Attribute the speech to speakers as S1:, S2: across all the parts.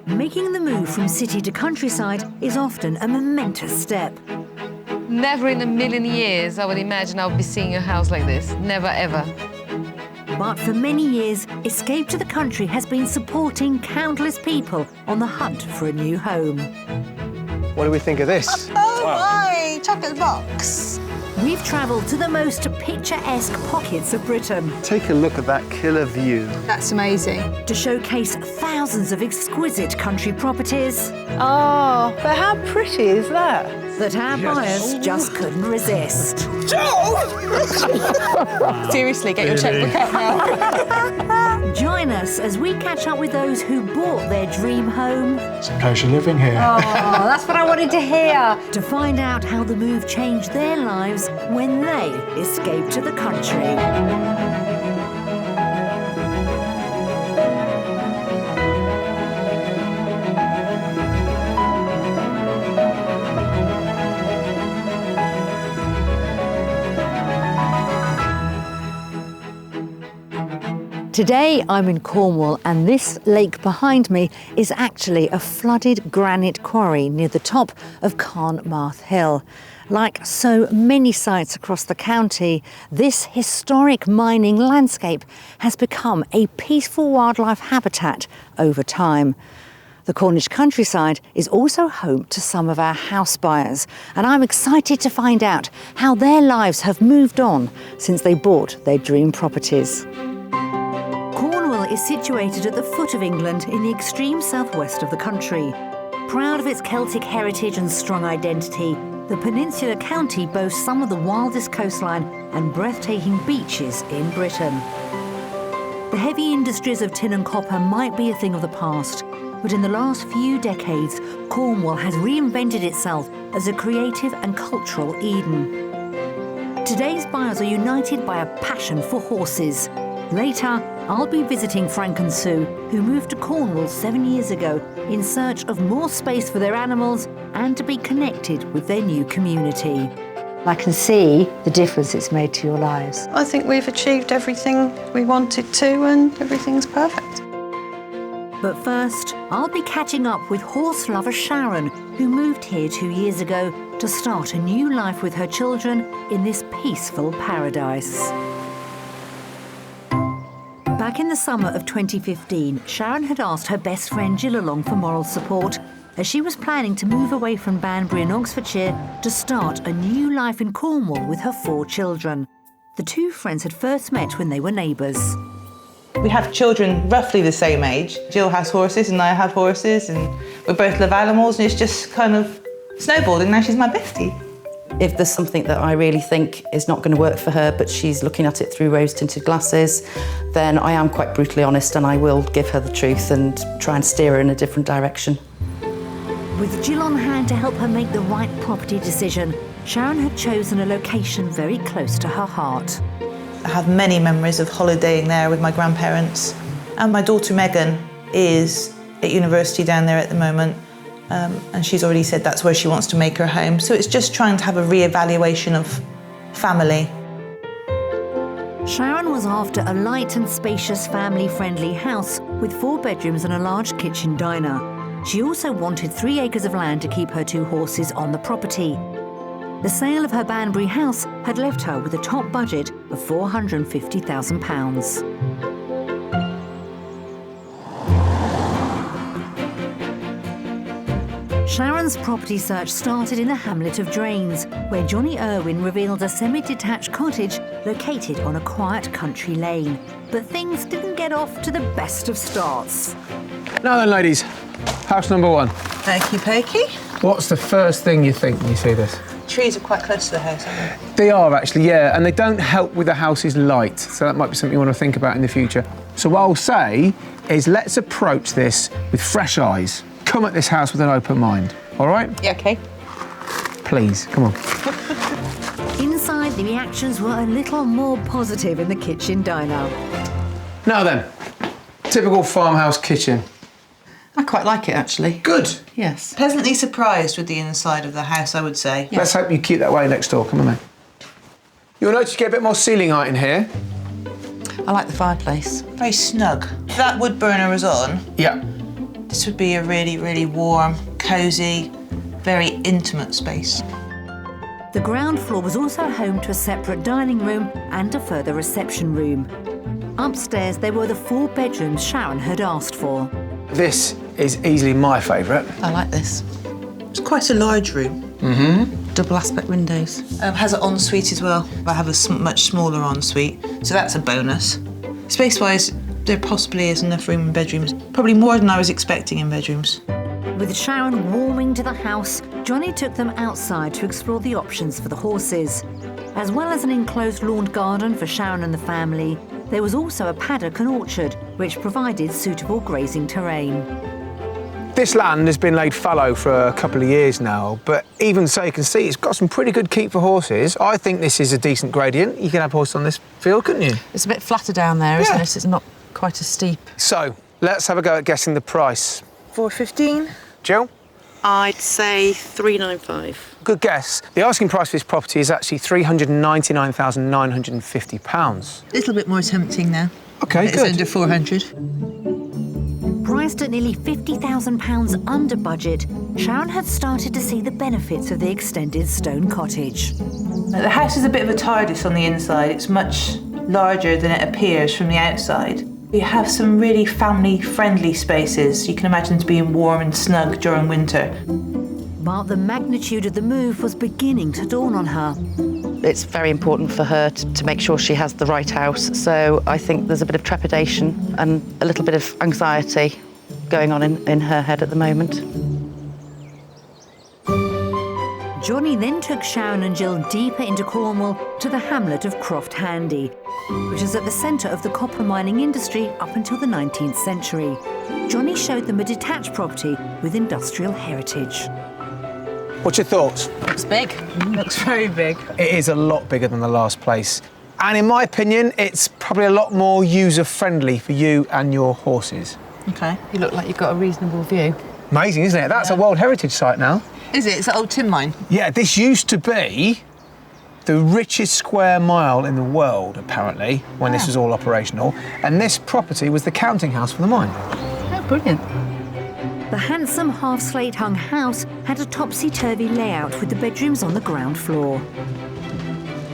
S1: Making the move from city to countryside is often a momentous step.
S2: Never in a million years I would imagine I would be seeing a house like this. Never, ever.
S1: But for many years, Escape to the Country has been supporting countless people on the hunt for a new home.
S3: What do we think of this?
S4: Oh, my! Chocolate box.
S1: We've travelled to the most picturesque pockets of Britain
S3: Take a look at that killer view.
S4: That's amazing.
S1: to showcase thousands of exquisite country properties
S4: Oh, but how pretty is that?
S1: that our buyers just couldn't resist.
S4: Seriously, get your checkbook out now.
S1: Join us as we catch up with those who bought their dream home
S5: It's a pleasure living here.
S4: Oh, that's what I wanted to hear.
S1: to find out how the move changed their lives when they escaped to the country. Today I'm in Cornwall, and this lake behind me is actually a flooded granite quarry near the top of Cornwall Hill. Like so many sites across the county, this historic mining landscape has become a peaceful wildlife habitat over time. The Cornish countryside is also home to some of our house buyers, and I'm excited to find out how their lives have moved on since they bought their dream properties. Cornwall is situated at the foot of England in the extreme southwest of the country. Proud of its Celtic heritage and strong identity, the peninsular county boasts some of the wildest coastline and breathtaking beaches in Britain. The heavy industries of tin and copper might be a thing of the past, but in the last few decades, Cornwall has reinvented itself as a creative and cultural Eden. Today's buyers are united by a passion for horses. Later, I'll be visiting Frank and Sue, who moved to Cornwall 7 years ago in search of more space for their animals and to be connected with their new community. I can see the difference it's made to your lives.
S4: I think we've achieved everything we wanted to, and everything's perfect.
S1: But first, I'll be catching up with horse lover Sharon, who moved here 2 years ago to start a new life with her children in this peaceful paradise. Back in the summer of 2015, Sharon had asked her best friend Jill along for moral support as she was planning to move away from Banbury in Oxfordshire to start a new life in Cornwall with her 4 children. The two friends had first met when they were neighbours.
S6: We have children roughly the same age. Jill has horses and I have horses, and we both love animals, and it's just kind of snowballed, and now she's my bestie.
S7: If there's something that I really think is not going to work for her, but she's looking at it through rose-tinted glasses, then I am quite brutally honest and I will give her the truth and try and steer her in a different direction.
S1: With Jill on hand to help her make the right property decision, Sharon had chosen a location very close to her heart.
S6: I have many memories of holidaying there with my grandparents, and my daughter Megan is at university down there at the moment. And she's already said that's where she wants to make her home. So it's just trying to have a re-evaluation of family.
S1: Sharon was after a light and spacious family-friendly house with 4 bedrooms and a large kitchen diner. She also wanted 3 acres of land to keep her 2 horses on the property. The sale of her Banbury house had left her with a top budget of £450,000. Sharon's property search started in the hamlet of Drains, where Johnny Irwin revealed a semi-detached cottage located on a quiet country lane. But things didn't get off to the best of starts.
S5: Now then, ladies, house number 1.
S6: Pokey pokey.
S5: What's the first thing you think when you see this?
S6: Trees are quite close to the house, aren't
S5: They are actually, yeah, and they don't help with the house's light, so that might be something you want to think about in the future. So what I'll say is let's approach this with fresh eyes. Come at this house with an open mind, all right?
S6: they? Yeah, okay.
S5: Please, come on.
S1: Inside, the reactions were a little more positive in the kitchen diner.
S5: Now then, typical farmhouse kitchen.
S7: I quite like it, actually.
S5: Good.
S7: Yes.
S6: Pleasantly surprised with the inside of the house, I would say.
S5: Let's hope you keep that way next door. Come on, then. You'll notice you get a bit more ceiling height in here.
S7: I like the fireplace.
S6: Very snug. That wood burner is on.
S5: Yeah.
S6: This would be a really, really warm, cosy, very intimate space.
S1: The ground floor was also home to a separate dining room and a further reception room. Upstairs, there were the 4 bedrooms Sharon had asked for.
S5: This is easily my favourite.
S7: I like this.
S6: It's quite a large room.
S7: Double aspect windows.
S6: Has an ensuite as well. I have a much smaller ensuite, so that's a bonus. Space-wise, there possibly is enough room in bedrooms. Probably more than I was expecting in bedrooms.
S1: With Sharon warming to the house, Johnny took them outside to explore the options for the horses. As well as an enclosed lawn garden for Sharon and the family, there was also a paddock and orchard, which provided suitable grazing terrain.
S5: This land has been laid fallow for a couple of years now, but even so, you can see it's got some pretty good keep for horses. I think this is a decent gradient. You can have horses on this field, couldn't you?
S7: It's a bit flatter down there, isn't it? It's not quite as steep.
S5: So, let's have a go at guessing the price.
S6: 415.
S5: Jill?
S8: I'd say 395.
S5: Good guess. The asking price for this property is actually £399,950.
S6: A little bit more tempting now.
S5: OK,
S6: It's
S5: good.
S6: under 400.
S1: Priced at nearly £50,000 under budget, Sharon had started to see the benefits of the extended stone cottage.
S6: The house is a bit of a TARDIS on the inside. It's much larger than it appears from the outside. You have some really family-friendly spaces. You can imagine it being warm and snug during winter.
S1: But the magnitude of the move was beginning to dawn on her.
S7: It's very important for her to make sure she has the right house. So I think there's a bit of trepidation and a little bit of anxiety going on in her head at the moment.
S1: Johnny then took Sharon and Jill deeper into Cornwall to the hamlet of Croft Handy, which is at the centre of the copper mining industry up until the 19th century. Johnny showed them a detached property with industrial heritage.
S5: What's your thoughts?
S7: Looks big.
S6: Looks very big.
S5: It is a lot bigger than the last place. And in my opinion, it's probably a lot more user-friendly for you and your horses.
S6: OK.
S7: You look like you've got a reasonable view.
S5: Amazing, isn't it? That's a World Heritage Site now.
S6: Is it? It's an old tin mine.
S5: Yeah, this used to be the richest square mile in the world, apparently, when this was all operational. And this property was the counting house for the mine.
S7: Oh, brilliant.
S1: The handsome half-slate hung house had a topsy-turvy layout with the bedrooms on the ground floor.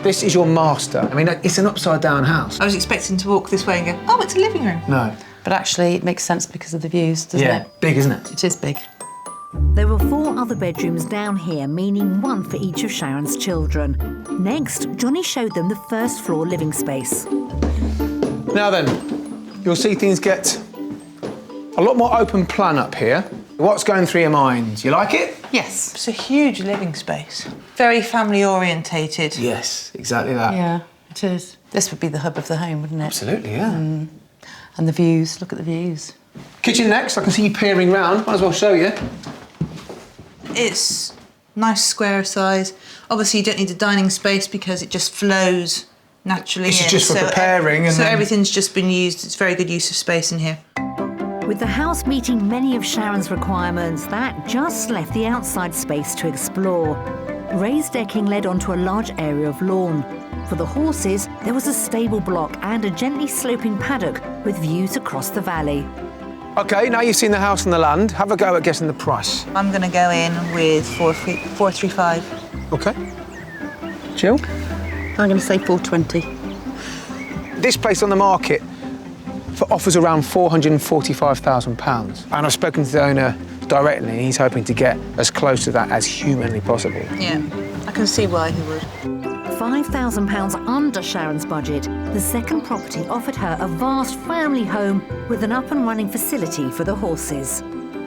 S5: This is your master. I mean, it's an upside-down house.
S6: I was expecting to walk this way and go, oh, it's a living room.
S5: No.
S7: But actually, it makes sense because of the views, doesn't it?
S5: Big, isn't it?
S7: It is big.
S1: There were 4 other bedrooms down here, meaning 1 for each of Sharon's children. Next, Johnny showed them the first floor living space.
S5: Now then, you'll see things get a lot more open plan up here. What's going through your mind? You like it?
S7: Yes.
S6: It's a huge living space. Very family-orientated.
S5: Yes, exactly that.
S7: Yeah, it is. This would be the hub of the home, wouldn't it?
S5: Absolutely, yeah.
S7: And the views, look at the views.
S5: Kitchen next, I can see you peering round. Might as well show you.
S6: It's nice square size. Obviously, you don't need a dining space because it just flows naturally
S5: This
S6: in.
S5: is just for preparing and
S6: So
S5: then...
S6: everything's just been used. It's very good use of space in here.
S1: With the house meeting many of Sharon's requirements, that just left the outside space to explore. Raised decking led onto a large area of lawn. For the horses, there was a stable block and a gently sloping paddock with views across the valley.
S5: OK, now you've seen the house and the land, have a go at guessing the price.
S6: I'm going to go in with 435.
S5: OK. Jill?
S7: I'm going to say 420.
S5: This place on the market for offers around £445,000. And I've spoken to the owner directly, and he's hoping to get as close to that as humanly possible.
S6: Yeah, I can see why he would.
S1: £5,000 under Sharon's budget, the second property offered her a vast family home with an up-and-running facility for the horses.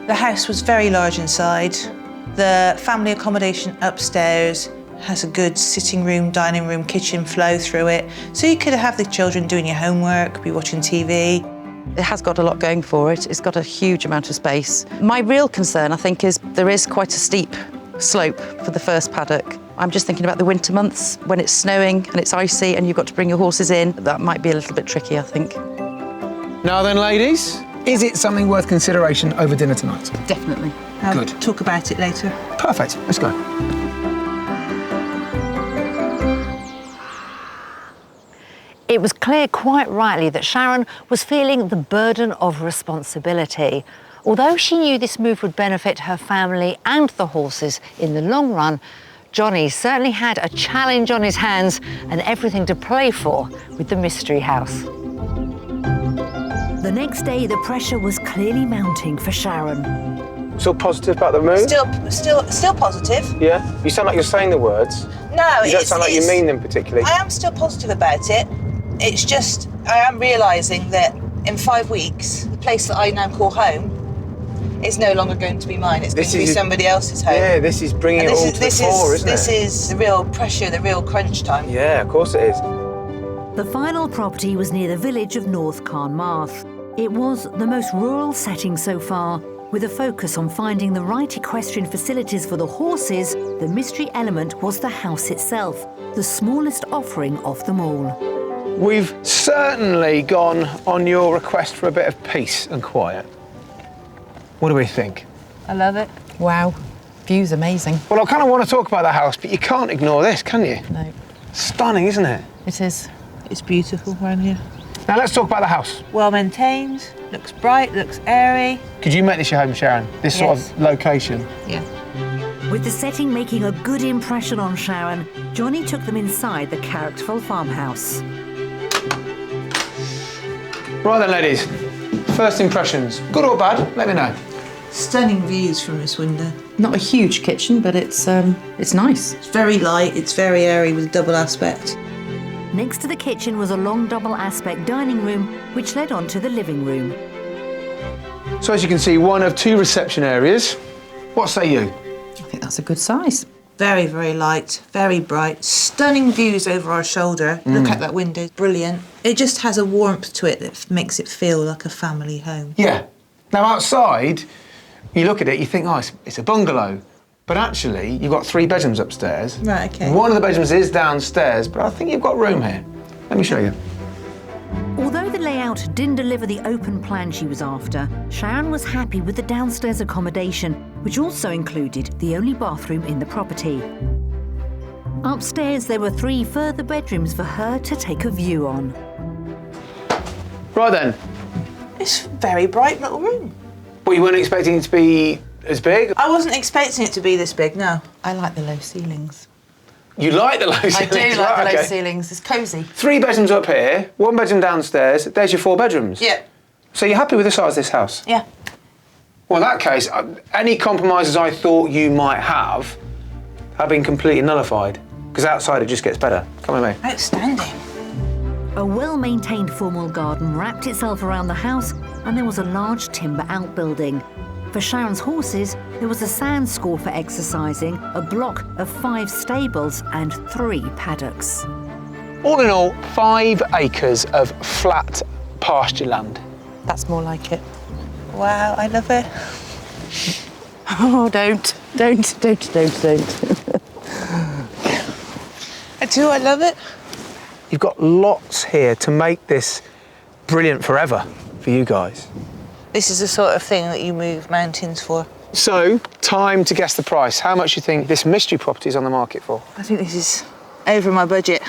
S6: The house was very large inside. The family accommodation upstairs has a good sitting room, dining room, kitchen flow through it. So you could have the children doing your homework, be watching TV.
S7: It has got a lot going for it. It's got a huge amount of space. My real concern, I think, is there is quite a steep slope for the first paddock. I'm just thinking about the winter months when it's snowing and it's icy and you've got to bring your horses in. That might be a little bit tricky, I think.
S5: Now then, ladies, is it something worth consideration over dinner tonight?
S7: Definitely.
S6: I'll
S5: Good.
S6: talk about it later.
S5: Perfect, let's go.
S1: It was clear quite rightly that Sharon was feeling the burden of responsibility. Although she knew this move would benefit her family and the horses in the long run, Johnny certainly had a challenge on his hands and everything to play for with the mystery house. The next day, the pressure was clearly mounting for Sharon.
S5: Still positive about the move?
S6: Still positive.
S5: Yeah? You sound like you're saying the words.
S6: No,
S5: You don't sound like you mean them particularly.
S6: I am still positive about it. It's just, I am realising that in 5 weeks, the place that I now call home is no longer going to be mine. It's going to be somebody else's home.
S5: Yeah, this is bringing it all to the fore, isn't it?
S6: This is the real pressure, the real crunch time.
S5: Yeah, of course it is.
S1: The final property was near the village of North Carnmarth. It was the most rural setting so far. With a focus on finding the right equestrian facilities for the horses, the mystery element was the house itself, the smallest offering of them all.
S5: We've certainly gone on your request for a bit of peace and quiet. What do we think?
S2: I love it.
S7: Wow, view's amazing.
S5: Well, I kind of want to talk about the house, but you can't ignore this, can you?
S7: No,
S5: Stunning, isn't it?
S7: it is.
S6: It's beautiful around here.
S5: Now let's talk about the house.
S6: Well maintained, looks bright, looks airy.
S5: Could you make this your home, Sharon? This sort of location?
S6: Yeah.
S1: With the setting making a good impression on Sharon, Johnny took them inside the characterful farmhouse.
S5: Right then, ladies. First impressions, good or bad? Let me know.
S6: Stunning views from this window.
S7: Not a huge kitchen, but it's nice.
S6: It's very light, it's very airy with a double aspect.
S1: Next to the kitchen was a long double aspect dining room, which led on to the living room.
S5: So as you can see, one of 2 reception areas. What say you?
S7: I think that's a good size.
S6: Very, very light, very bright. Stunning views over our shoulder. Look at that window, brilliant. It just has a warmth to it that makes it feel like a family home.
S5: Yeah. Now outside, you look at it, you think, oh, it's a bungalow. But actually, you've got 3 bedrooms upstairs.
S6: Right, okay.
S5: One of the bedrooms is downstairs, but I think you've got room here. Let me show you.
S1: Although the layout didn't deliver the open plan she was after, Sharon was happy with the downstairs accommodation, which also included the only bathroom in the property. Upstairs, there were 3 further bedrooms for her to take a view on.
S5: Right then.
S6: It's a very bright little room.
S5: Well, you weren't expecting it to be as big?
S6: I wasn't expecting it to be this big, no.
S7: I like the low ceilings.
S5: You like the low ceilings?
S7: I do like
S5: right,
S7: the low
S5: okay.
S7: ceilings. It's cosy.
S5: 3 bedrooms up here, 1 bedroom downstairs. There's your 4 bedrooms.
S6: Yeah.
S5: So you're happy with the size of this house?
S6: Yeah.
S5: Well, in that case, any compromises I thought you might have been completely nullified. Because outside it just gets better. Come with me.
S6: Outstanding.
S1: A well-maintained formal garden wrapped itself around the house, and there was a large timber outbuilding. For Sharon's horses, there was a sand score for exercising, a block of 5 stables and 3 paddocks.
S5: All in all, 5 acres of flat pasture land.
S7: That's more like it.
S6: Wow, I love it.
S7: Oh, don't.
S6: I do, I love it.
S5: You've got lots here to make this brilliant forever for you guys.
S6: This is the sort of thing that you move mountains for.
S5: So, time to guess the price. How much do you think this mystery property is on the market for?
S6: I think this is over my budget.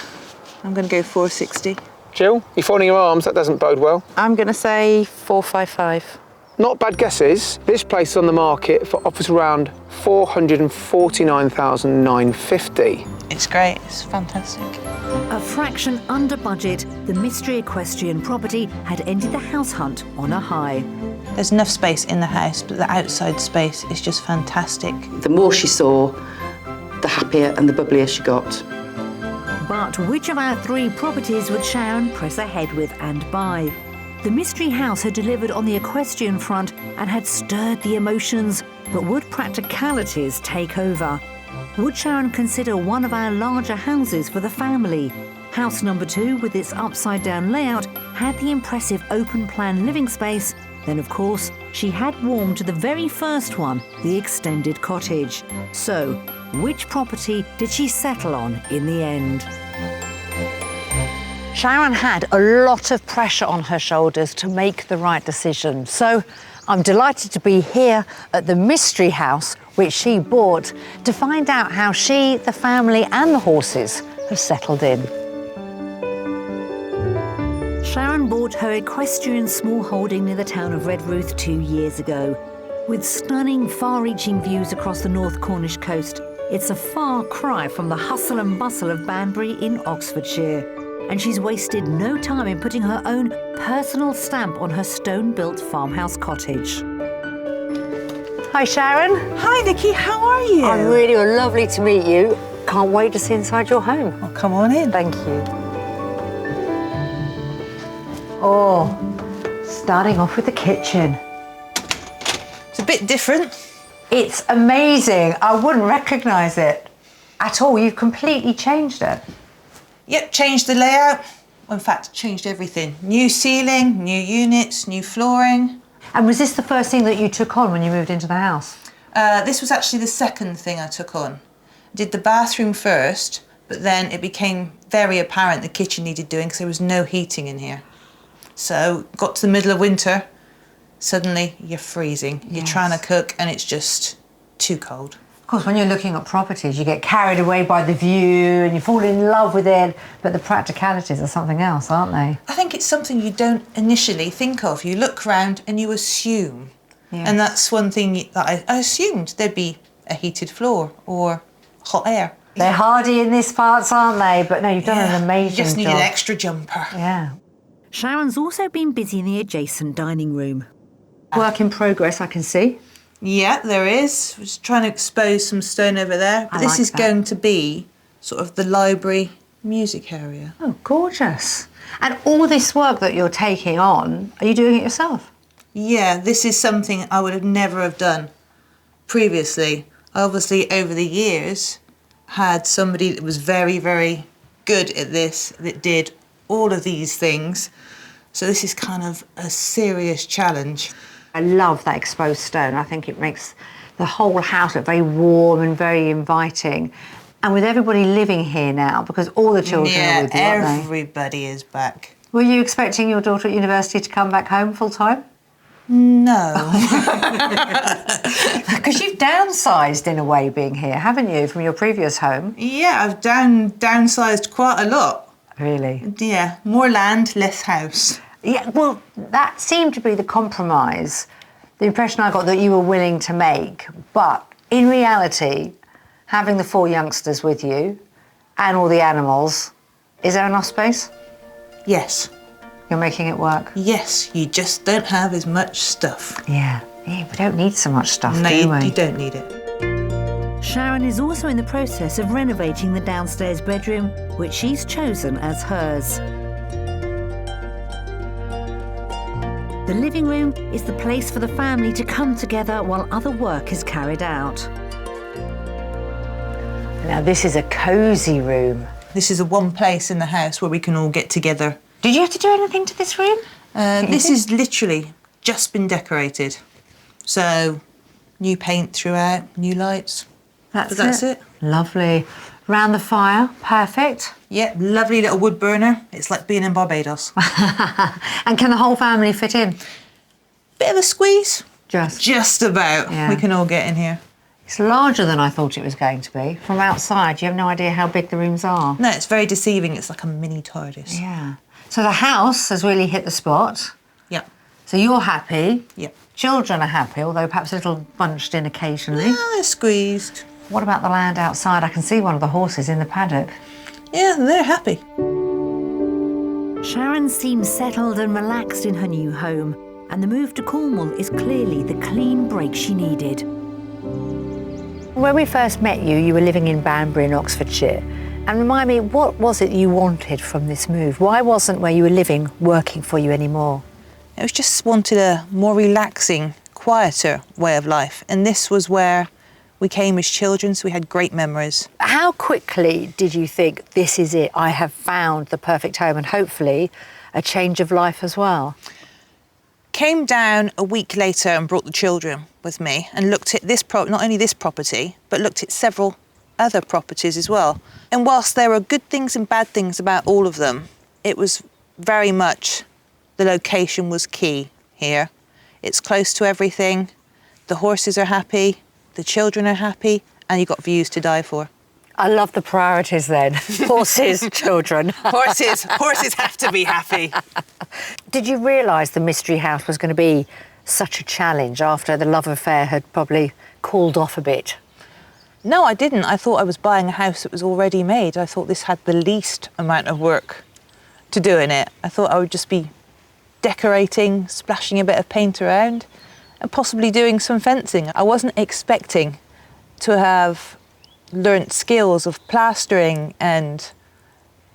S6: I'm going to go 460.
S5: Jill, you're folding your arms. That doesn't bode well.
S7: I'm going to say 455.
S5: Not bad guesses. This place is on the market for offers around $449,950.
S6: It's great, it's fantastic.
S1: A fraction under budget, the mystery equestrian property had ended the house hunt on a high.
S6: There's enough space in the house, but the outside space is just fantastic.
S7: The more she saw, the happier and the bubblier she got.
S1: But which of our 3 properties would Sharon press ahead with and buy? The mystery house had delivered on the equestrian front and had stirred the emotions, but would practicalities take over? Would Sharon consider one of our larger houses for the family? House number 2, with its upside-down layout, had the impressive open-plan living space. Then, of course, she had warmed to the very first one, the extended cottage. So, which property did she settle on in the end? Sharon had a lot of pressure on her shoulders to make the right decision. So, I'm delighted to be here at the mystery house, which she bought, to find out how she, the family and the horses have settled in. Sharon Sharon bought her equestrian small holding near the town of Redruth 2 years ago. With stunning, far-reaching views across the North Cornish coast, it's a far cry from the hustle and bustle of Banbury in Oxfordshire. And she's wasted no time in putting her own personal stamp on her stone-built farmhouse cottage. Hi, Sharon.
S6: Hi, Nicki. How are you?
S1: I'm really lovely to meet you. Can't wait to see inside your home.
S6: Well, come on in.
S1: Thank you. Oh, starting off with the kitchen.
S6: It's a bit different.
S1: It's amazing. I wouldn't recognise it at all. You've completely changed it.
S6: Yep, changed the layout. In fact, changed everything. New ceiling, new units, new flooring.
S1: And was this the first thing that you took on when you moved into the house?
S6: This was actually the second thing I took on. Did the bathroom first, but then it became very apparent the kitchen needed doing because there was no heating in here. So got to the middle of winter, suddenly you're freezing. You're trying to cook and it's just too cold.
S1: Of course, when you're looking at properties, you get carried away by the view and you fall in love with it, but the practicalities are something else, aren't they?
S6: I think it's something you don't initially think of. You look round and you assume.
S1: Yes.
S6: And that's one thing that I assumed there'd be a heated floor or hot air.
S1: They're hardy in these parts, aren't they? But no, you've done an amazing job.
S6: You just need an extra jumper.
S1: Yeah. Sharon's also been busy in the adjacent dining room. Work in progress, I can see.
S6: Yeah, there is. We're just trying to expose some stone over there. But this is going to be sort of the library music area.
S1: Oh, gorgeous. And all this work that you're taking on, are you doing it yourself?
S6: Yeah, this is something I would have never have done previously. Obviously, over the years, had somebody that was very, very good at this, that did all of these things. So this is kind of a serious challenge.
S1: I love that exposed stone. I think it makes the whole house look very warm and very inviting. And with everybody living here now, because all the children are with you, aren't they?
S6: Everybody is back.
S1: Were you expecting your daughter at university to come back home full time?
S6: No.
S1: Because you've downsized in a way being here, haven't you, from your previous home?
S6: Yeah, I've downsized quite a lot.
S1: Really?
S6: Yeah, more land, less house.
S1: Yeah, well, that seemed to be the compromise, the impression I got that you were willing to make. But in reality, having the 4 youngsters with you and all the animals, is there enough space?
S6: Yes.
S1: You're making it work?
S6: Yes, you just don't have as much stuff.
S1: Yeah, we don't need so much stuff,
S6: no,
S1: do we?
S6: you don't need it.
S1: Sharon is also in the process of renovating the downstairs bedroom, which she's chosen as hers. The living room is the place for the family to come together while other work is carried out. Now, this is a cosy room.
S6: This is the one place in the house where we can all get together.
S1: Did you have to do anything to this room?
S6: This is literally just been decorated. So, new paint throughout, new lights. That's it.
S1: Lovely. Round the fire, perfect.
S6: Yep, lovely little wood burner. It's like being in Barbados.
S1: And can the whole family fit in?
S6: Bit of a squeeze.
S1: Just
S6: about.
S1: Yeah.
S6: We can all get in here.
S1: It's larger than I thought it was going to be. From outside, you have no idea how big the rooms are.
S6: No, it's very deceiving. It's like a mini TARDIS.
S1: Yeah. So the house has really hit the spot.
S6: Yep.
S1: So you're happy.
S6: Yep.
S1: Children are happy, although perhaps a little bunched in occasionally.
S6: No, they're squeezed.
S1: What about the land outside? I can see one of the horses in the paddock.
S6: Yeah, they're happy.
S1: Sharon seems settled and relaxed in her new home, and the move to Cornwall is clearly the clean break she needed. When we first met you, you were living in Banbury in Oxfordshire. And remind me, what was it you wanted from this move? Why wasn't where you were living working for you anymore?
S6: I just wanted a more relaxing, quieter way of life. And this was where we came as children, so we had great memories.
S1: How quickly did you think, this is it, I have found the perfect home, and hopefully a change of life as well?
S6: Came down a week later and brought the children with me and looked at this, not only this property, but looked at several other properties as well. And whilst there were good things and bad things about all of them, it was very much the location was key here. It's close to everything, the horses are happy, the children are happy, and you've got views to die for.
S1: I love the priorities then. Horses, children.
S6: Horses have to be happy.
S1: Did you realise the mystery house was going to be such a challenge after the love affair had probably cooled off a bit?
S6: No, I didn't. I thought I was buying a house that was already made. I thought this had the least amount of work to do in it. I thought I would just be decorating, splashing a bit of paint around, and possibly doing some fencing. I wasn't expecting to have learnt skills of plastering and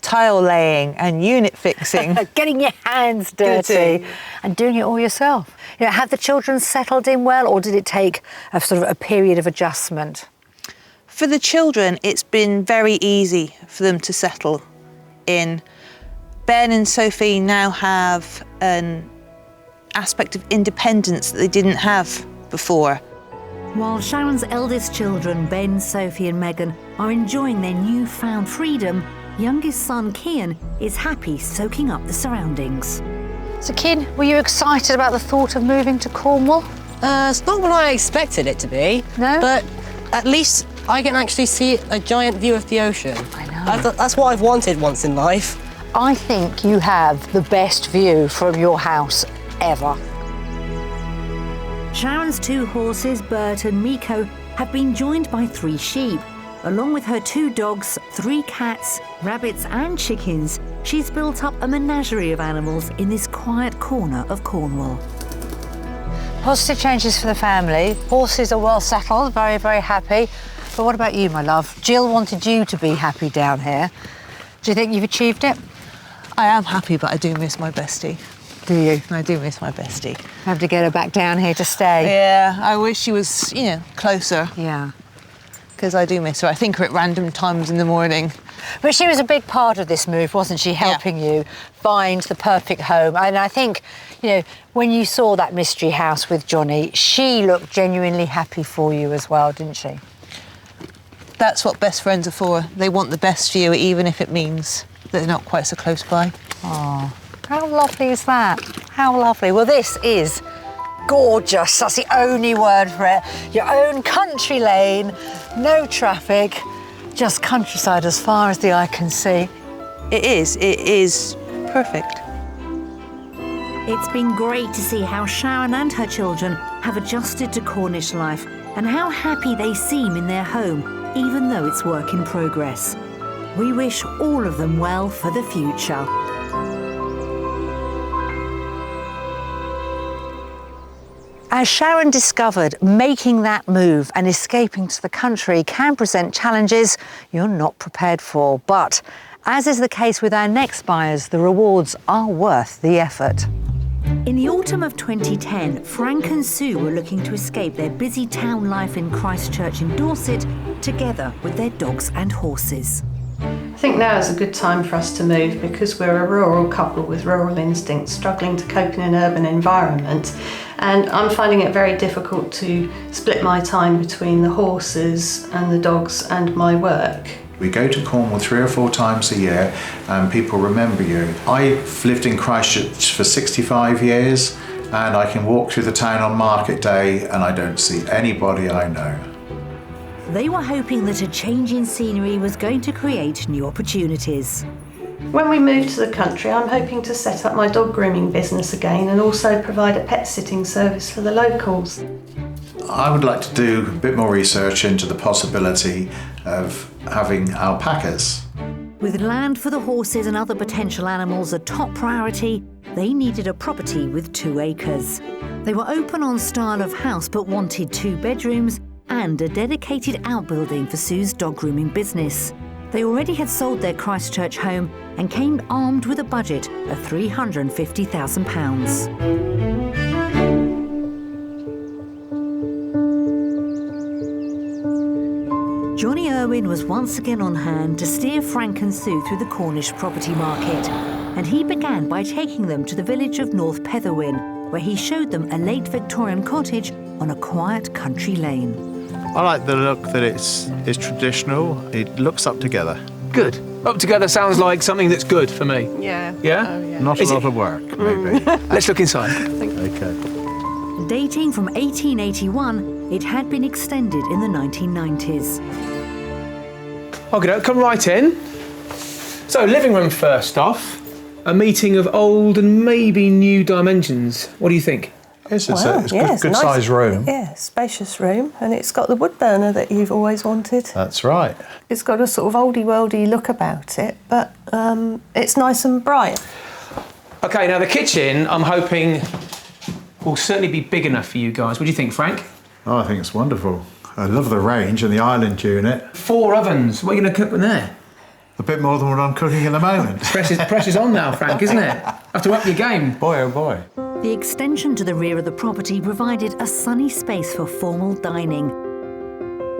S6: tile laying and unit fixing.
S1: Getting your hands dirty and doing it all yourself. You know, have the children settled in well, or did it take a sort of a period of adjustment?
S6: For the children, it's been very easy for them to settle in. Ben and Sophie now have an aspect of independence that they didn't have before.
S1: While Sharon's eldest children, Ben, Sophie and Megan, are enjoying their newfound freedom, youngest son, Kian, is happy soaking up the surroundings. So, Kian, were you excited about the thought of moving to Cornwall?
S9: It's not what I expected it to be.
S1: No?
S9: But at least I can actually see a giant view of the ocean.
S1: I know.
S9: That's what I've wanted once in life.
S1: I think you have the best view from your house ever. Sharon's 2 horses, Bert and Miko, have been joined by 3 sheep. Along with her 2 dogs, 3 cats, rabbits and chickens, she's built up a menagerie of animals in this quiet corner of Cornwall. Positive changes for the family. Horses are well settled, very, very happy. But what about you, my love? Jill wanted you to be happy down here. Do you think you've achieved it?
S6: I am happy, but I do miss my bestie.
S1: Do you?
S6: I do miss my bestie.
S1: Have to get her back down here to stay.
S6: Yeah, I wish she was, closer,
S1: Yeah.
S6: because I do miss her. I think her at random times in the morning.
S1: But she was a big part of this move, wasn't she? Helping you find the perfect home. And I think, when you saw that mystery house with Johnny, she looked genuinely happy for you as well, didn't she?
S6: That's what best friends are for. They want the best for you, even if it means that they're not quite so close by.
S1: Oh, how lovely is that? How lovely. Well, this is gorgeous. That's the only word for it. Your own country lane, no traffic, just countryside as far as the eye can see.
S6: It is perfect.
S1: It's been great to see how Sharon and her children have adjusted to Cornish life and how happy they seem in their home, even though it's work in progress. We wish all of them well for the future. As Sharon discovered, making that move and escaping to the country can present challenges you're not prepared for. But, as is the case with our next buyers, the rewards are worth the effort. In the autumn of 2010, Frank and Sue were looking to escape their busy town life in Christchurch in Dorset, together with their dogs and horses.
S4: I think now is a good time for us to move because we're a rural couple with rural instincts struggling to cope in an urban environment, and I'm finding it very difficult to split my time between the horses and the dogs and my work.
S10: We go to Cornwall 3 or 4 times a year and people remember you. I've lived in Christchurch for 65 years and I can walk through the town on market day and I don't see anybody I know.
S1: They were hoping that a change in scenery was going to create new opportunities.
S4: When we move to the country, I'm hoping to set up my dog grooming business again and also provide a pet sitting service for the locals.
S10: I would like to do a bit more research into the possibility of having alpacas.
S1: With land for the horses and other potential animals a top priority, they needed a property with 2 acres. They were open on style of house but wanted 2 bedrooms and a dedicated outbuilding for Sue's dog grooming business. They already had sold their Christchurch home and came armed with a budget of £350,000. Johnny Irwin was once again on hand to steer Frank and Sue through the Cornish property market, and he began by taking them to the village of North Petherwin, where he showed them a late Victorian cottage on a quiet country lane.
S3: I like the look that it's traditional. It looks up together.
S5: Good. Up together sounds like something that's good for me.
S9: Yeah.
S5: Yeah?
S9: Oh, yeah.
S3: Not a lot of work, maybe.
S5: Let's look inside.
S3: Okay.
S1: Dating from 1881, it had been extended in the 1990s.
S5: Okay, come right in. So, living room first off. A meeting of old and maybe new dimensions. What do you think?
S10: It's a good sized room.
S11: Yeah, spacious room, and it's got the wood burner that you've always wanted.
S10: That's right.
S11: It's got a sort of oldie-worldy look about it, but it's nice and bright.
S5: Okay, now the kitchen, I'm hoping, will certainly be big enough for you guys. What do you think, Frank?
S10: Oh, I think it's wonderful. I love the range and the island unit.
S5: 4 ovens. What are you going to cook in there?
S10: A bit more than what I'm cooking at the moment.
S5: Pressure's on now, Frank, isn't it? Have to up your game.
S10: Boy, oh boy.
S1: The extension to the rear of the property provided a sunny space for formal dining.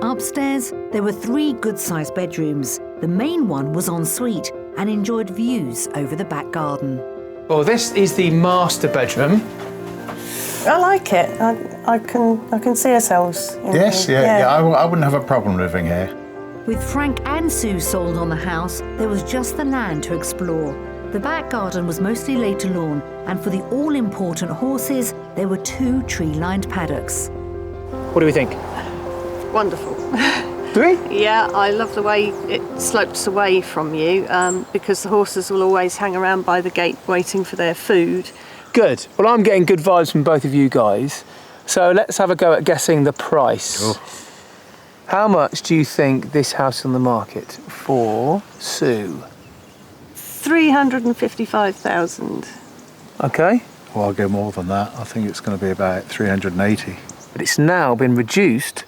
S1: Upstairs, there were 3 good-sized bedrooms. The main one was en suite and enjoyed views over the back garden.
S5: Well, this is the master bedroom.
S11: I like it. I can see ourselves.
S10: Yes, yeah. I wouldn't have a problem living here.
S1: With Frank and Sue sold on the house, there was just the land to explore. The back garden was mostly laid to lawn, and for the all-important horses, there were 2 tree-lined paddocks.
S5: What do we think?
S4: Wonderful.
S5: Do we?
S4: Yeah, I love the way it slopes away from you because the horses will always hang around by the gate waiting for their food.
S5: Good. Well, I'm getting good vibes from both of you guys. So let's have a go at guessing the price.
S10: Sure.
S5: How much do you think this house is on the market for, Sue?
S4: 355,000.
S5: Okay.
S10: Well, I'll go more than that. I think it's going to be about 380.
S5: But it's now been reduced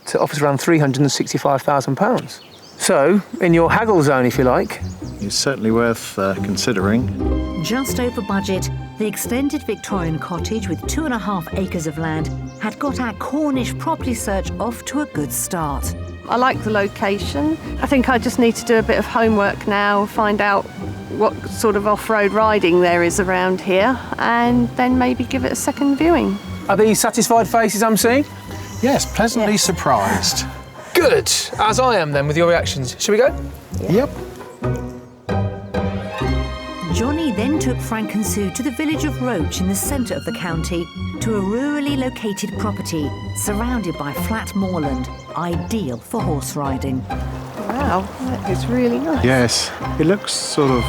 S5: to offers around £365,000. So, in your haggle zone, if you like.
S3: It's certainly worth considering.
S1: Just over budget, the extended Victorian cottage with 2.5 acres of land had got our Cornish property search off to a good start.
S4: I like the location. I think I just need to do a bit of homework now, find out what sort of off-road riding there is around here, and then maybe give it a second viewing.
S5: Are these satisfied faces I'm seeing?
S10: Yes, pleasantly surprised.
S5: Good, as I am then with your reactions. Shall we go?
S10: Yep.
S1: Johnny then took Frank and Sue to the village of Roach in the centre of the county to a rurally located property surrounded by flat moorland, ideal for horse riding.
S4: Wow, that is really nice.
S3: Yes, it looks sort of,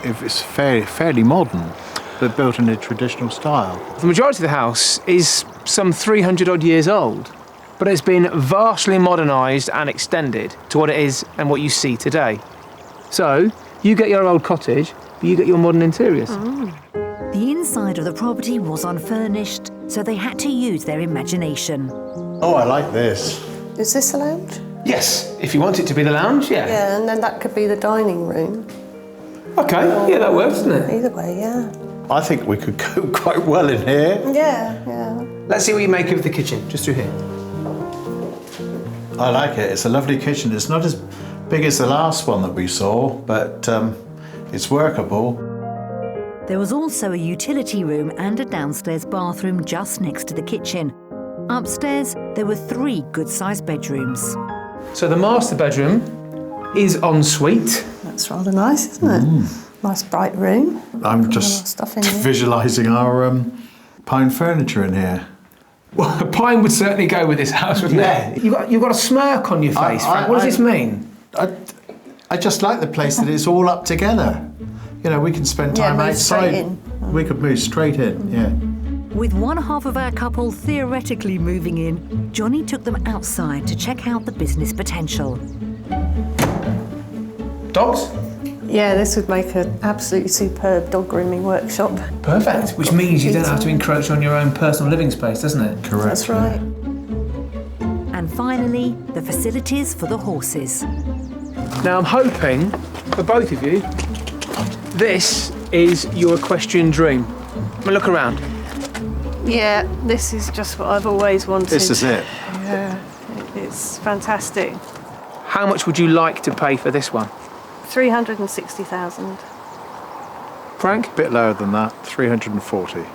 S3: if it's fairly modern, but built in a traditional style.
S5: The majority of the house is some 300 odd years old, but it's been vastly modernised and extended to what it is and what you see today. So, you get your old cottage, but you get your modern interiors.
S1: The inside of the property was unfurnished, so they had to use their imagination.
S10: Oh, I like this.
S11: Is this a lounge?
S5: Yes, if you want it to be the lounge, yeah.
S11: Yeah, and then that could be the dining room.
S5: Okay, yeah, that works, doesn't it?
S11: Either way, yeah.
S10: I think we could go quite well in here.
S11: Yeah, yeah.
S5: Let's see what you make of the kitchen, just through here.
S10: I like it. It's a lovely kitchen. It's not as big as the last one that we saw, but it's workable.
S1: There was also a utility room and a downstairs bathroom just next to the kitchen. Upstairs, there were 3 good-sized bedrooms.
S5: So the master bedroom is en suite.
S11: That's rather nice, isn't it? Nice bright room.
S10: I'm just visualising our pine furniture in here.
S5: Well, pine would certainly go with this house, wouldn't it? You've got a smirk on your face, Frank. What does this mean?
S10: I just like the place that it's all up together. You know, we can spend time outside. We could move straight in, yeah.
S1: With one half of our couple theoretically moving in, Johnny took them outside to check out the business potential.
S5: Dogs?
S11: Yeah, this would make an absolutely superb dog grooming workshop.
S5: Perfect, which means you don't have to encroach on your own personal living space, doesn't it?
S10: Correct.
S11: That's right.
S1: And finally, the facilities for the horses.
S5: Now, I'm hoping, for both of you, this is your equestrian dream. Look around.
S4: Yeah, this is just what I've always wanted.
S3: This is it.
S4: Yeah, it's fantastic.
S5: How much would you like to pay for this one?
S4: 360,000.
S5: Frank?
S3: A bit lower than that, 340.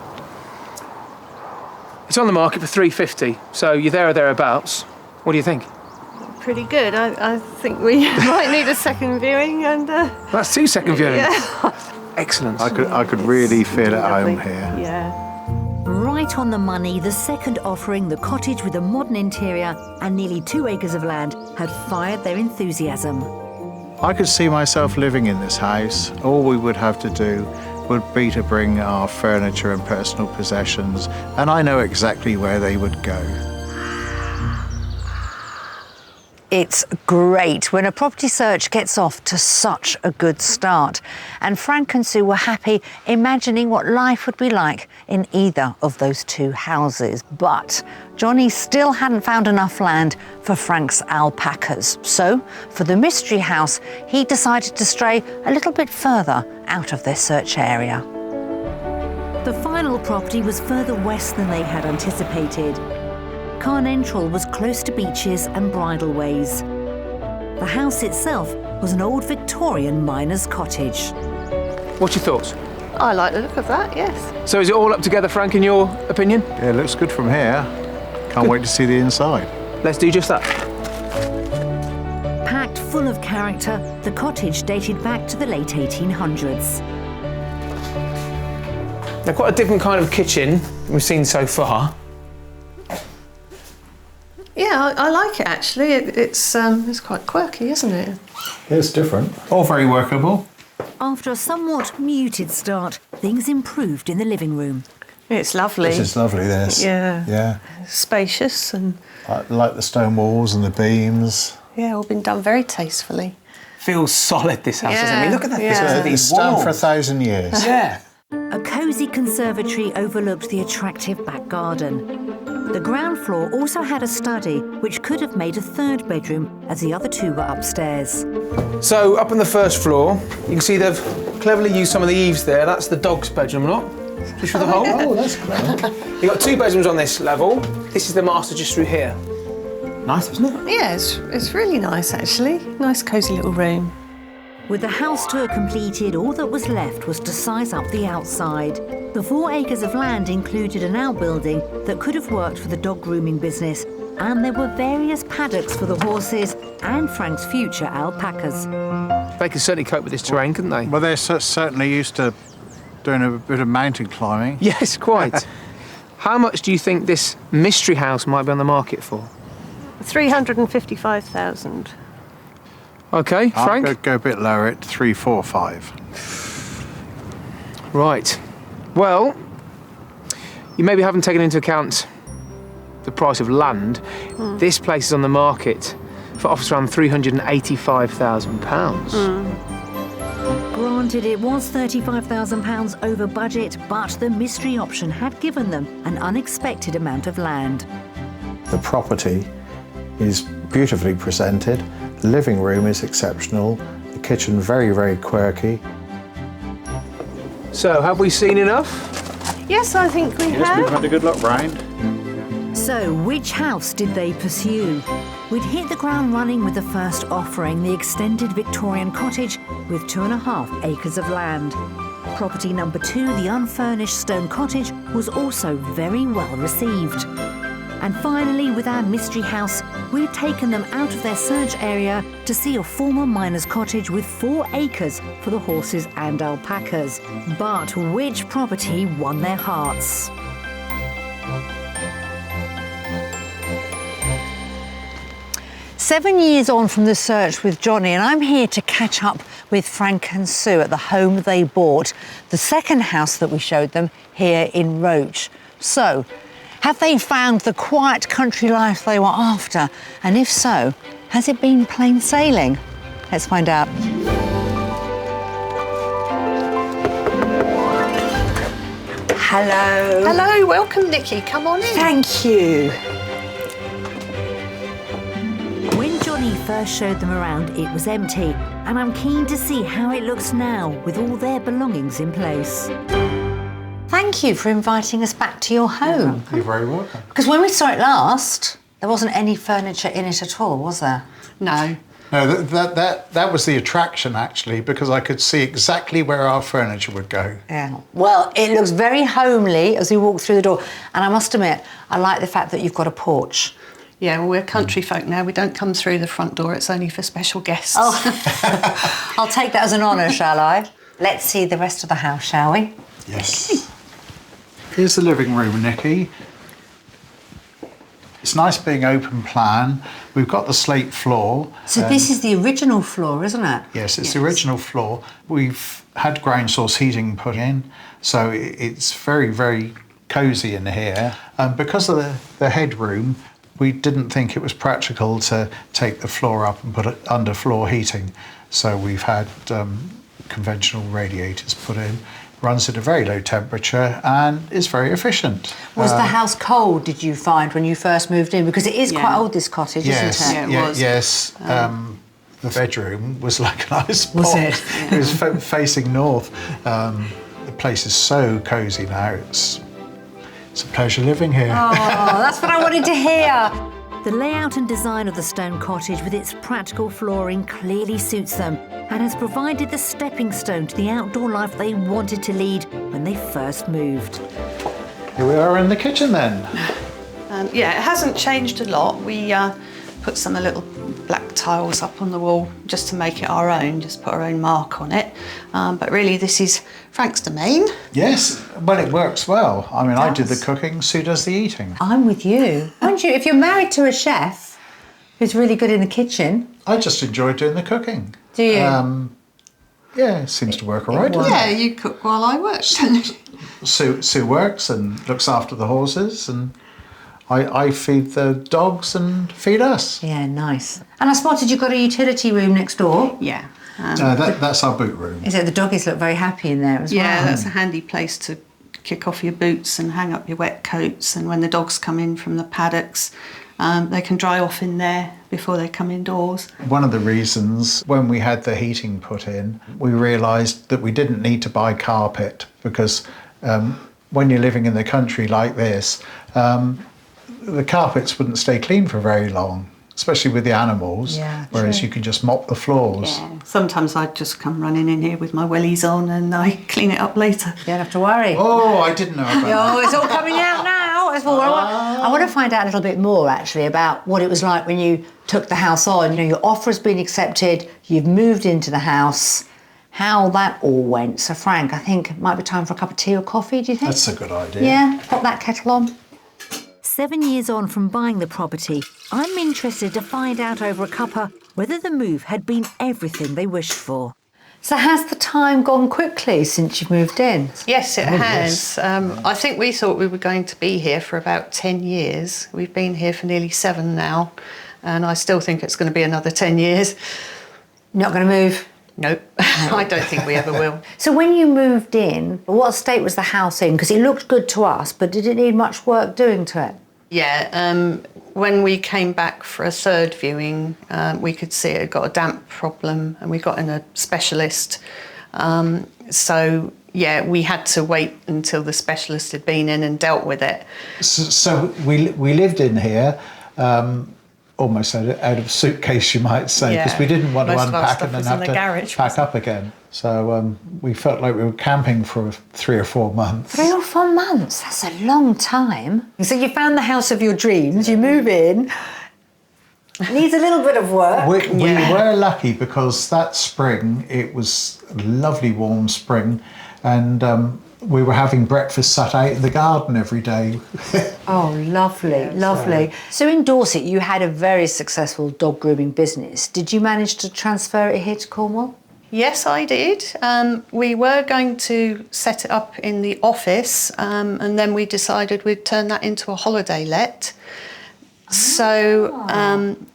S5: It's on the market for 350, so you're there or thereabouts. What do you think?
S4: Pretty good. I think we might need a second viewing and...
S5: That's 2 second viewings.
S4: Yeah.
S5: Excellent.
S3: I could really feel at home here.
S4: Yeah.
S1: Right on the money, the second offering, the cottage with a modern interior and nearly 2 acres of land, had fired their enthusiasm.
S3: I could see myself living in this house. All we would have to do would be to bring our furniture and personal possessions, and I know exactly where they would go.
S1: It's great when a property search gets off to such a good start. And Frank and Sue were happy imagining what life would be like in either of those two houses. But Johnny still hadn't found enough land for Frank's alpacas. So for the mystery house, he decided to stray a little bit further out of their search area. The final property was further west than they had anticipated. Cornwall was close to beaches and bridleways. The house itself was an old Victorian miner's cottage.
S5: What's your thoughts?
S11: I like the look of that, yes.
S5: So is it all up together, Frank, in your opinion?
S3: Yeah, it looks good from here. Can't wait to see the inside.
S5: Let's do just that.
S1: Packed full of character, the cottage dated back to the late 1800s.
S5: Now, quite a different kind of kitchen we've seen so far.
S11: Yeah, I like it actually. It's quite quirky, isn't it?
S3: It's different. All very workable.
S1: After a somewhat muted start, things improved in the living room.
S11: It's lovely.
S3: This is lovely, this.
S11: Yeah.
S3: Yeah.
S11: Spacious and
S3: I like the stone walls and the beams.
S11: yeah, all been done very tastefully.
S5: Feels solid, this house, doesn't it? I mean, look at that.
S11: Yeah.
S5: These
S3: It's done
S5: walls.
S3: for 1,000 years.
S5: Yeah.
S1: A cosy conservatory overlooked the attractive back garden. The ground floor also had a study, which could have made a third bedroom, as the other two were upstairs.
S5: So, up on the first floor, you can see they've cleverly used some of the eaves there. That's the dog's bedroom, not? Just for the hole.
S3: Oh, that's clever.
S5: You've got 2 bedrooms on this level. This is the master just through here. Nice, isn't it?
S11: Yeah, it's really nice actually. Nice cosy little room.
S1: With the house tour completed, all that was left was to size up the outside. The 4 acres of land included an outbuilding that could have worked for the dog grooming business, and there were various paddocks for the horses and Frank's future alpacas.
S5: They could certainly cope with this terrain, couldn't they?
S3: Well, they're certainly used to doing a bit of mountain climbing.
S5: Yes, quite. How much do you think this mystery house might be on the market for?
S11: 355,000.
S5: OK, Frank?
S3: I'll go a bit lower at 345.
S5: Right. Well, you maybe haven't taken into account the price of land. This place is on the market for offers around £385,000.
S1: Granted, it was £35,000 over budget, but the mystery option had given them an unexpected amount of land.
S3: The property is beautifully presented. The living room is exceptional. The kitchen very, very quirky.
S5: So, have we seen enough?
S11: Yes, I think we
S3: Yes,
S11: have.
S3: we've had a good look round.
S1: So, which house did they pursue? We'd hit the ground running with the first offering, the extended Victorian cottage with 2.5 acres of land. Property number 2, the unfurnished stone cottage, was also very well received. And finally, with our mystery house, we'd taken them out of their search area to see a former miner's cottage with 4 acres for the horses and alpacas. But which property won their hearts? Seven years on from the search with Johnny, and I'm here to catch up with Frank and Sue at the home they bought, the second house that we showed them here in Roach. So, have they found the quiet country life they were after? And if so, has it been plain sailing? Let's find out. Hello.
S11: Hello, welcome Nicki. Come on in.
S1: Thank you. When Johnny first showed them around, it was empty, and I'm keen to see how it looks now with all their belongings in place. Thank you for inviting us back to your home.
S3: You're very welcome.
S1: Because when we saw it last, there wasn't any furniture in it at all, was there?
S11: No.
S3: No, that was the attraction, actually, because I could see exactly where our furniture would go.
S1: Yeah. Well, it looks very homely as we walk through the door. And I must admit, I like the fact that you've got a porch.
S4: Yeah, well, we're country folk now. We don't come through the front door. It's only for special guests.
S1: Oh, I'll take that as an honour, shall I? Let's see the rest of the house, shall we?
S3: Yes. Here's the living room, Nicki. It's nice being open plan. We've got the slate floor.
S1: So this is the original floor, isn't it?
S3: Yes, it's the original floor. We've had ground source heating put in, so it's very, very cosy in here. And because of the headroom, we didn't think it was practical to take the floor up and put it under floor heating. So we've had conventional radiators put in. Runs at a very low temperature and is very efficient.
S1: Was the house cold, did you find, when you first moved in? Because it is quite old, this cottage,
S3: yes,
S1: isn't it?
S4: Yeah, it was.
S3: Yes. The bedroom was like an ice pot.
S1: Was it?
S3: It was facing north. The place is so cosy now. It's a pleasure living here.
S1: Oh, that's what I wanted to hear. The layout and design of the stone cottage with its practical flooring clearly suits them and has provided the stepping stone to the outdoor life they wanted to lead when they first moved.
S3: Here we are in the kitchen then.
S4: Yeah, it hasn't changed a lot. We put some little black tiles up on the wall just to make it our own, just put our own mark on it. But really this is Frank's domain.
S3: Yes, well, it works well. I mean, I do the cooking, Sue does the eating.
S1: I'm with you. Aren't you? If you're married to a chef who's really good in the kitchen.
S3: I just enjoy doing the cooking.
S1: Do you?
S3: Yeah, it seems to work all right, doesn't
S4: Yeah,
S3: it?
S4: you cook while I work.
S3: Sue works and looks after the horses, and I feed the dogs and feed us.
S1: Yeah, nice. And I spotted you've got a utility room next door.
S4: Yeah.
S3: That's our boot room.
S1: Is it? The doggies look very happy in there as well.
S4: Yeah, that's a handy place to kick off your boots and hang up your wet coats, and when the dogs come in from the paddocks, they can dry off in there before they come indoors.
S3: One of the reasons when we had the heating put in, we realised that we didn't need to buy carpet because when you're living in the country like this, the carpets wouldn't stay clean for very long, especially with the animals, whereas you can just mop the floors.
S4: Yeah. Sometimes I'd just come running in here with my wellies on and I clean it up later.
S1: You don't have to worry.
S3: Oh, I didn't know about that.
S1: Oh, it's all coming out now. I want to find out a little bit more, actually, about what it was like when you took the house on. You know, your offer has been accepted, you've moved into the house, how that all went. So, Frank, I think it might be time for a cup of tea or coffee, do you think?
S3: That's a good idea.
S1: Yeah, pop that kettle on. 7 years on from buying the property, I'm interested to find out over a cuppa whether the move had been everything they wished for. So has the time gone quickly since you've moved in?
S4: Yes, it has.
S3: Yes.
S4: I think we thought we were going to be here for about 10 years. We've been here for nearly 7 now, and I still think it's going to be another 10 years.
S1: Not going to move?
S4: Nope, I don't think we ever will.
S1: So when you moved in, what state was the house in? Because it looked good to us, but did it need much work doing to it?
S4: Yeah, when we came back for a third viewing, we could see it had got a damp problem, and we got in a specialist. So, yeah, we had to wait until the specialist had been in and dealt with it.
S3: So we lived in here, almost out of suitcase, you might say, because we didn't want to unpack and then have to pack up again. So we felt like we were camping for 3 or 4 months.
S1: 3 or 4 months? That's a long time. So you found the house of your dreams, you move in, needs a little bit of work.
S3: We were lucky because that spring, it was a lovely warm spring, and we were having breakfast sat out in the garden every day.
S1: Oh, lovely, lovely. So in Dorset, you had a very successful dog grooming business. Did you manage to transfer it here to Cornwall?
S4: Yes, I did. We were going to set it up in the office, and then we decided we'd turn that into a holiday let. So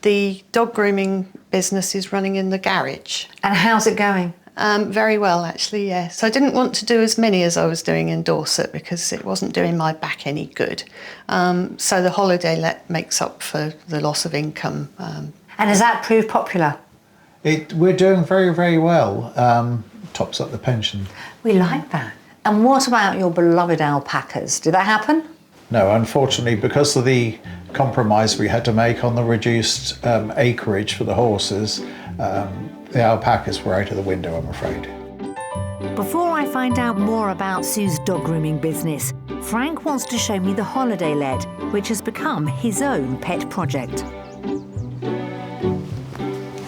S4: the dog grooming business is running in the garage.
S1: And how's it going?
S4: Very well, actually, yes. I didn't want to do as many as I was doing in Dorset because it wasn't doing my back any good. So the holiday let makes up for the loss of income.
S1: And has that proved popular?
S3: We're doing very, very well. Tops up the pension.
S1: We like that. And what about your beloved alpacas? Did that happen?
S3: No, unfortunately, because of the compromise we had to make on the reduced acreage for the horses, the alpacas were out of the window, I'm afraid.
S1: Before I find out more about Sue's dog grooming business, Frank wants to show me the holiday let, which has become his own pet project.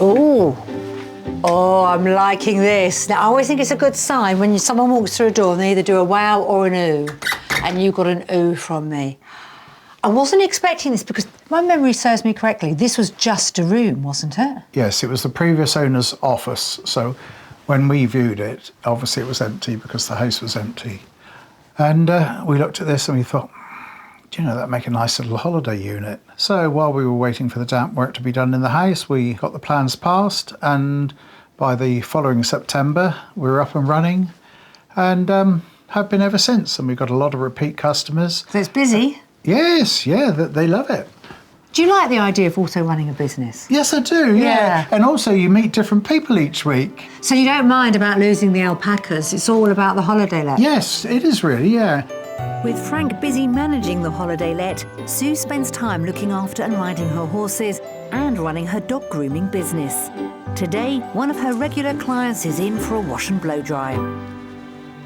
S1: Oh, I'm liking this. Now, I always think it's a good sign when someone walks through a door and they either do a wow or an ooh, and you got an ooh from me. I wasn't expecting this because if my memory serves me correctly, this was just a room, wasn't it?
S3: Yes, it was the previous owner's office. So when we viewed it, obviously it was empty because the house was empty. And we looked at this and we thought, do you know, that'd make a nice little holiday unit. So while we were waiting for the damp work to be done in the house, we got the plans passed, and by the following September, we were up and running and have been ever since. And we've got a lot of repeat customers.
S1: So it's busy?
S3: Yes, yeah, they love it.
S1: Do you like the idea of also running a business?
S3: Yes, I do, yeah. And also you meet different people each week.
S1: So you don't mind about losing the alpacas, it's all about the holiday let?
S3: Yes, it is really, yeah.
S1: With Frank busy managing the holiday let, Sue spends time looking after and riding her horses and running her dog grooming business. Today, one of her regular clients is in for a wash and blow dry.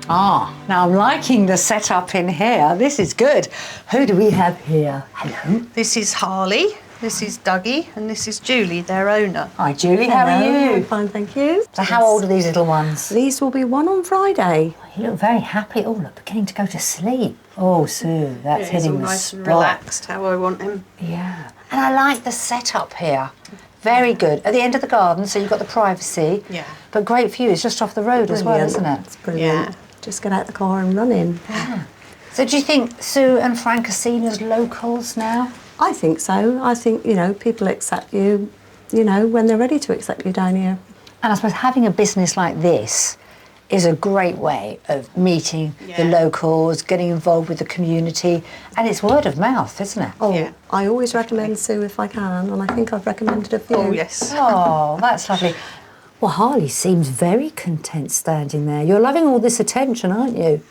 S1: Ah, now I'm liking the setup in here. This is good. Who do we have here? Hello.
S4: This is Harley, this is Dougie, and this is Julie, their owner.
S1: Hi, Julie. How are you?
S12: I'm fine, thank you.
S1: So how old are these little ones?
S12: These will be 1 on Friday.
S1: You look very happy. Oh, look, beginning to go to sleep. Oh, Sue, that's hitting the
S4: nice
S1: spot.
S4: and relaxed, how I want him.
S1: Yeah. And I like the setup here. Very good. At the end of the garden, so you've got the privacy.
S4: Yeah.
S1: But great view. It's just off the road as well, isn't it?
S12: It's brilliant.
S4: Yeah.
S12: Just get out the car and run in.
S1: Yeah. So do you think Sue and Frank are seen as locals now?
S12: I think so. I think, you know, people accept you, you know, when they're ready to accept you down here.
S1: And I suppose having a business like this is a great way of meeting the locals, getting involved with the community, and it's word of mouth, isn't it?
S12: Oh, I always recommend Sue if I can, and I think I've recommended a few.
S4: Oh, yes.
S1: Oh, that's lovely. Well, Harley seems very content standing there. You're loving all this attention, aren't you?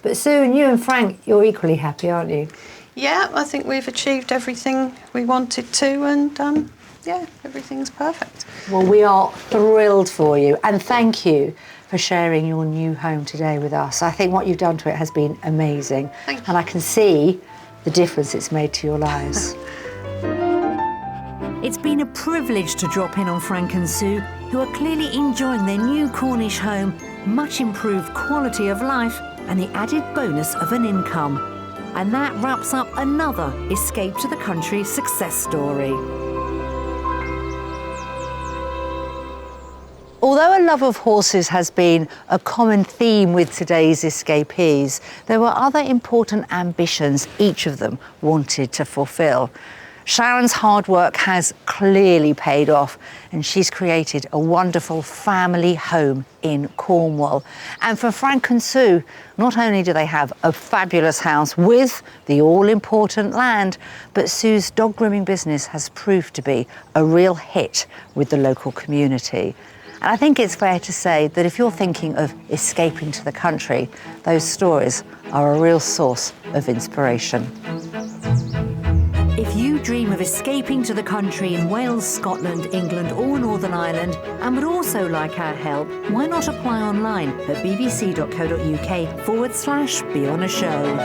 S1: But Sue and you and Frank, you're equally happy, aren't you?
S4: Yeah, I think we've achieved everything we wanted to, and yeah, everything's perfect.
S1: Well, we are thrilled for you, and thank you for sharing your new home today with us. I think what you've done to it has been amazing.
S4: Thank you.
S1: And I can see the difference it's made to your lives. It's been a privilege to drop in on Frank and Sue, who are clearly enjoying their new Cornish home, much improved quality of life, and the added bonus of an income. And that wraps up another Escape to the Country success story. Although a love of horses has been a common theme with today's escapees, there were other important ambitions each of them wanted to fulfil. Sharon's hard work has clearly paid off, and she's created a wonderful family home in Cornwall. And for Frank and Sue, not only do they have a fabulous house with the all-important land, but Sue's dog grooming business has proved to be a real hit with the local community. And I think it's fair to say that if you're thinking of escaping to the country, those stories are a real source of inspiration. If you dream of escaping to the country in Wales, Scotland, England or Northern Ireland and would also like our help, why not apply online at bbc.co.uk/be on a show.